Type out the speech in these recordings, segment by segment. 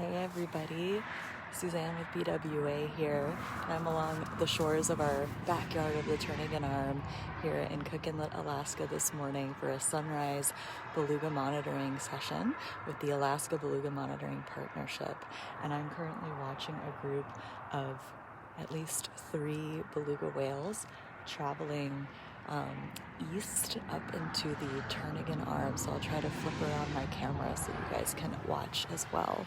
Hey everybody, Suzanne with BWA here, and I'm along the shores of our backyard of the Turnagain Arm here in Cook Inlet, Alaska this morning for a sunrise beluga monitoring session with the Alaska Beluga Monitoring Partnership. And I'm currently watching a group of at least 3 beluga whales traveling east up into the Turnagain Arm, so I'll try to flip around my camera so you guys can watch as well.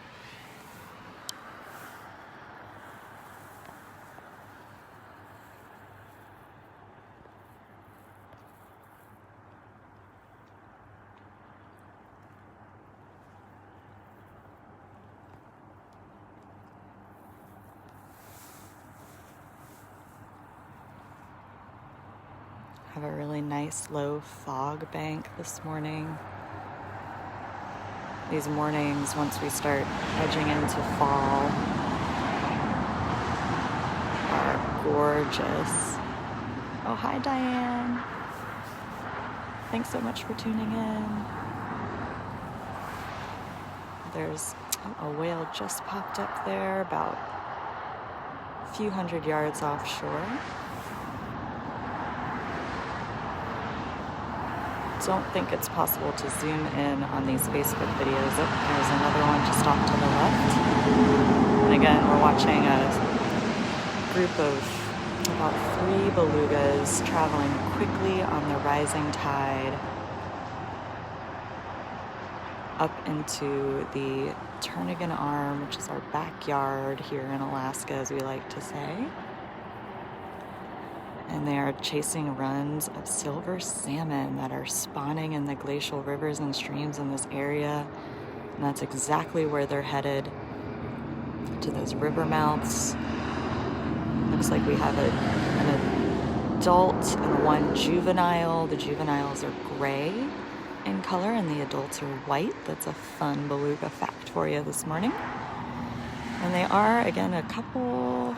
Have a really nice low fog bank this morning. These mornings, once we start edging into fall, are gorgeous. Oh, hi Diane. Thanks so much for tuning in. There's a whale just popped up there about a few hundred yards offshore. Don't think it's possible to zoom in on these Facebook videos. Oh, there's another one just off to the left. And again, we're watching a group of about 3 belugas traveling quickly on the rising tide up into the Turnagain Arm, which is our backyard here in Alaska, as we like to say. And they are chasing runs of silver salmon that are spawning in the glacial rivers and streams in this area. And that's exactly where they're headed, to those river mouths. Looks like we have an adult and 1 juvenile. The juveniles are gray in color and the adults are white. That's a fun beluga fact for you this morning. And they are, again, a couple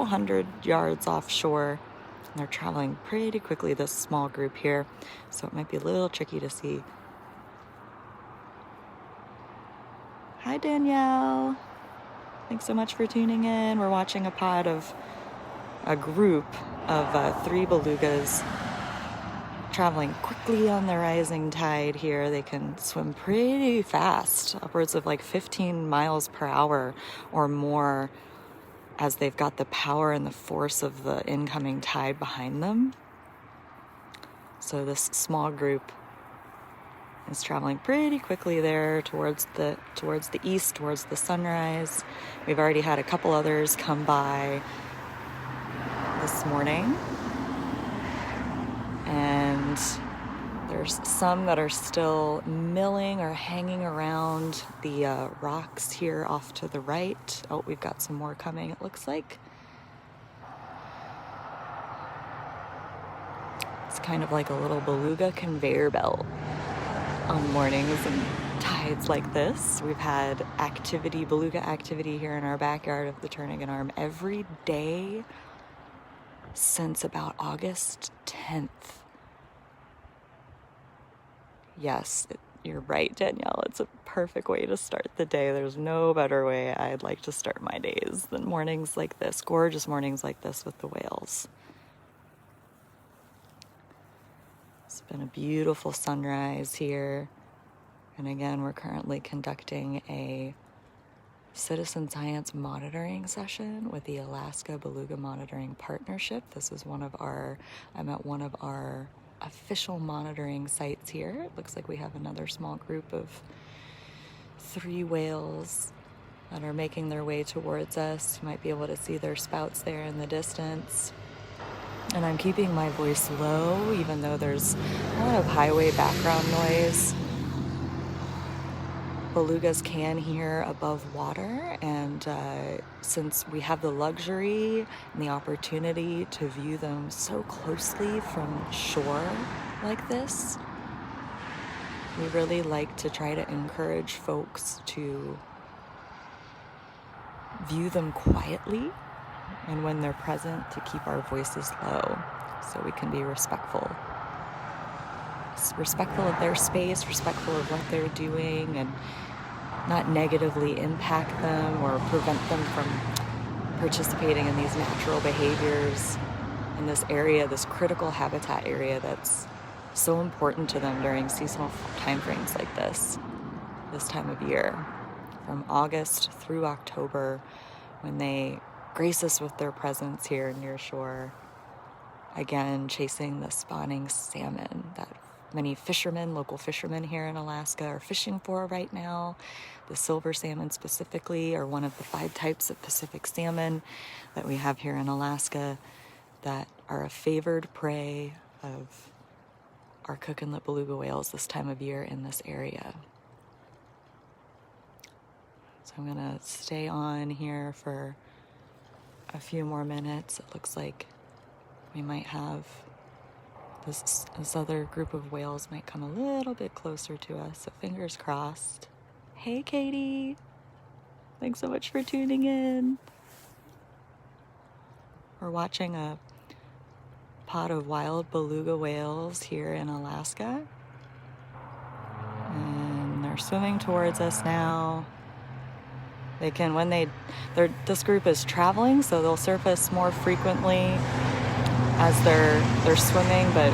hundred yards offshore. And they're traveling pretty quickly, this small group here, so it might be a little tricky to see. Hi Danielle, thanks so much for tuning in. We're watching a group of 3 belugas traveling quickly on the rising tide here. They can swim pretty fast, upwards of like 15 miles per hour or more, as they've got the power and the force of the incoming tide behind them. So this small group is traveling pretty quickly there towards the east, towards the sunrise. We've already had a couple others come by this morning. And there's some that are still milling or hanging around the rocks here off to the right. Oh, we've got some more coming, it looks like. It's kind of like a little beluga conveyor belt on mornings and tides like this. We've had beluga activity here in our backyard of the Turnagain Arm every day since about August 10th. Yes, you're right, Danielle. It's a perfect way to start the day. There's no better way I'd like to start my days than mornings like this, gorgeous mornings like this with the whales. It's been a beautiful sunrise here. And again, we're currently conducting a citizen science monitoring session with the Alaska Beluga Monitoring Partnership. This is I'm at one of our official monitoring sites here. It looks like we have another small group of 3 whales that are making their way towards us. You might be able to see their spouts there in the distance. And I'm keeping my voice low, even though there's a lot of highway background noise. Belugas can hear above water, and since we have the luxury and the opportunity to view them so closely from shore like this, we really like to try to encourage folks to view them quietly, and when they're present, to keep our voices low so we can be respectful of their space, respectful of what they're doing, and not negatively impact them or prevent them from participating in these natural behaviors in this area, this critical habitat area that's so important to them during seasonal timeframes like this time of year, from August through October, when they grace us with their presence here near shore, again chasing the spawning salmon that many fishermen, local fishermen here in Alaska, are fishing for right now. The silver salmon specifically are one of the 5 types of Pacific salmon that we have here in Alaska that are a favored prey of our cook and lip beluga whales this time of year in this area. So I'm gonna stay on here for a few more minutes. It looks like we might have this other group of whales might come a little bit closer to us, so fingers crossed. Hey, Katie. Thanks so much for tuning in. We're watching a pod of wild beluga whales here in Alaska. And they're swimming towards us now. They can, this group is traveling, so they'll surface more frequently as they're swimming, but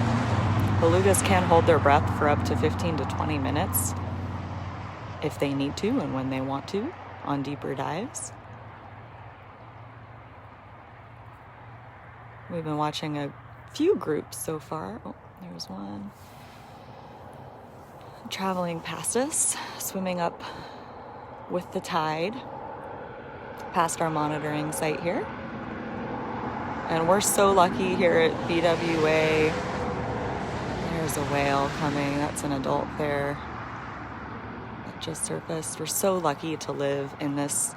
belugas can hold their breath for up to 15 to 20 minutes if they need to and when they want to on deeper dives. We've been watching a few groups so far. Oh, there's one traveling past us, swimming up with the tide past our monitoring site here. And we're so lucky here at BWA. There's a whale coming. That's an adult there that just surfaced. We're so lucky to live in this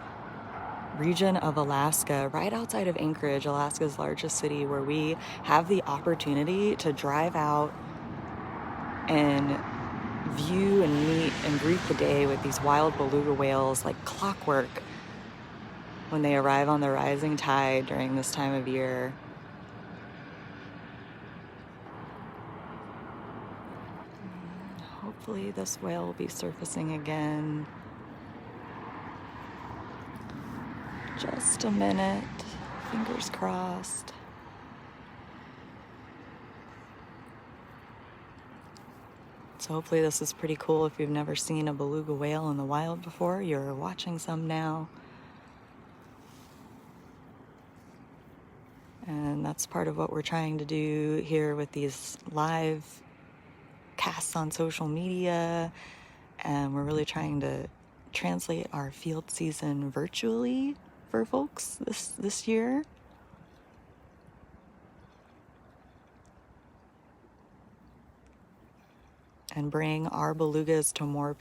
region of Alaska, right outside of Anchorage, Alaska's largest city, where we have the opportunity to drive out and view and meet and greet the day with these wild beluga whales like clockwork when they arrive on the rising tide during this time of year. Hopefully this whale will be surfacing again. Just a minute, fingers crossed. So hopefully this is pretty cool. If you've never seen a beluga whale in the wild before, you're watching some now. And that's part of what we're trying to do here with these live casts on social media. And we're really trying to translate our field season virtually for folks this year. And bring our belugas to more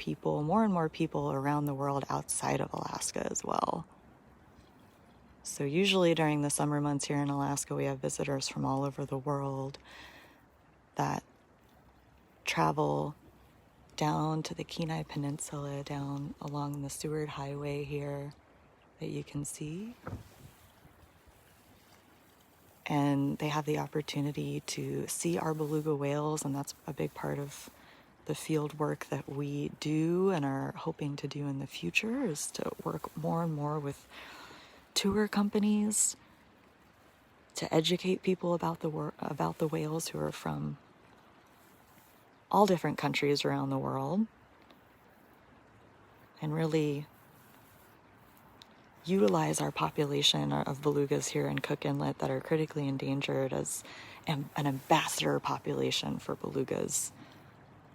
and more people around the world outside of Alaska as well. So usually during the summer months here in Alaska, we have visitors from all over the world that travel down to the Kenai Peninsula, down along the Seward Highway here that you can see. And they have the opportunity to see our beluga whales, and that's a big part of the field work that we do and are hoping to do in the future, is to work more and more with tour companies to educate people about the whales who are from all different countries around the world, and really utilize our population of belugas here in Cook Inlet that are critically endangered as an ambassador population for belugas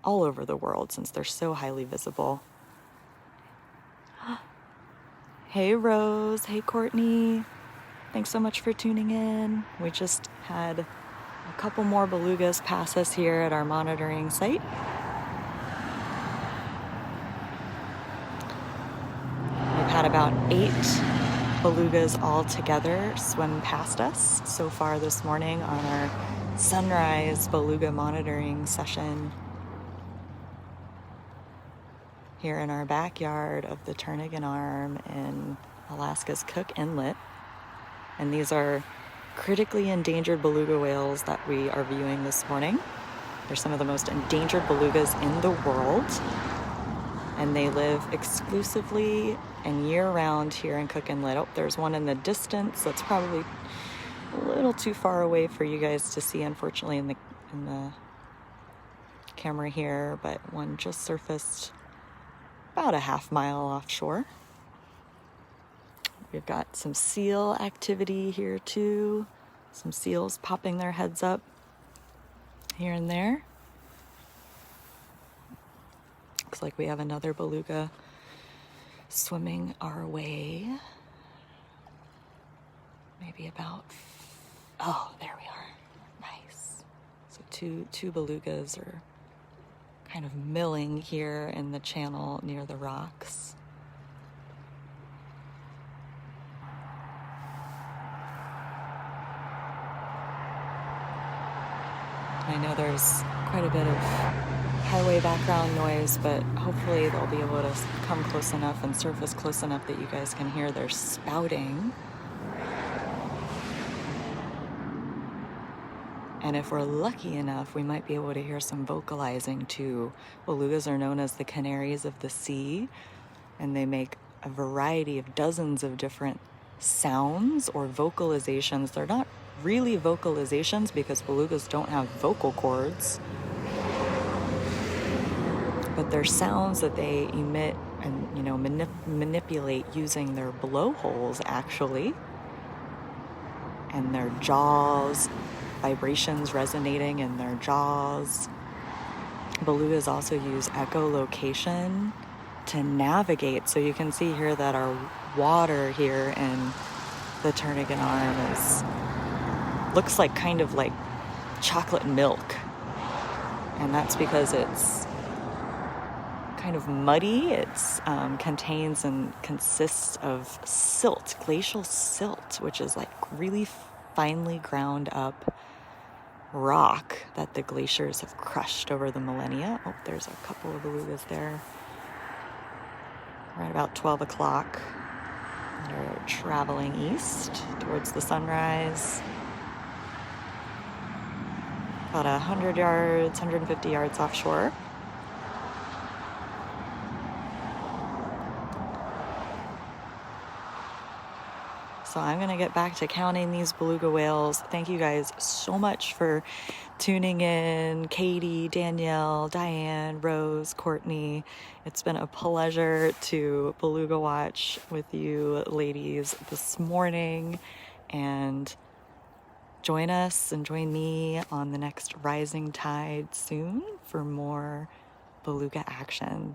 all over the world, since they're so highly visible. Hey Rose, hey Courtney, thanks so much for tuning in. We just had a couple more belugas pass us here at our monitoring site. We've had about 8 belugas all together swim past us so far this morning on our sunrise beluga monitoring session here in our backyard of the Turnagain Arm in Alaska's Cook Inlet. And these are critically endangered beluga whales that we are viewing this morning. They're some of the most endangered belugas in the world. and they live exclusively and year-round here in Cook Inlet. Oh, there's one in the distance that's probably a little too far away for you guys to see, unfortunately, in the camera here, but one just surfaced about a half-mile offshore. We've got some seal activity here too. Some seals popping their heads up here and there. Looks like we have another beluga swimming our way. Maybe about, oh, there we are. Nice. So two belugas are kind of milling here in the channel near the rocks. I know there's quite a bit of highway background noise, but hopefully they'll be able to come close enough and surface close enough that you guys can hear their spouting. And if we're lucky enough, we might be able to hear some vocalizing too. Belugas are known as the canaries of the sea, and they make a variety of dozens of different sounds or vocalizations. They're not really vocalizations because belugas don't have vocal cords, but they're sounds that they emit and, you know, manipulate using their blowholes actually, and their jaws, vibrations resonating in their jaws. Belugas also use echolocation to navigate. So you can see here that our water here in the Turnagain Arm looks like kind of like chocolate milk. And that's because it's kind of muddy. It's contains and consists of silt, glacial silt, which is like really finely ground up rock that the glaciers have crushed over the millennia. Oh, there's a couple of belugas there. Right about 12 o'clock. They're traveling east towards the sunrise. About 100 yards, 150 yards offshore. So I'm going to get back to counting these beluga whales. Thank you guys so much for tuning in. Katie, Danielle, Diane, Rose, Courtney. It's been a pleasure to beluga watch with you ladies this morning. And join us and join me on the next rising tide soon for more beluga action.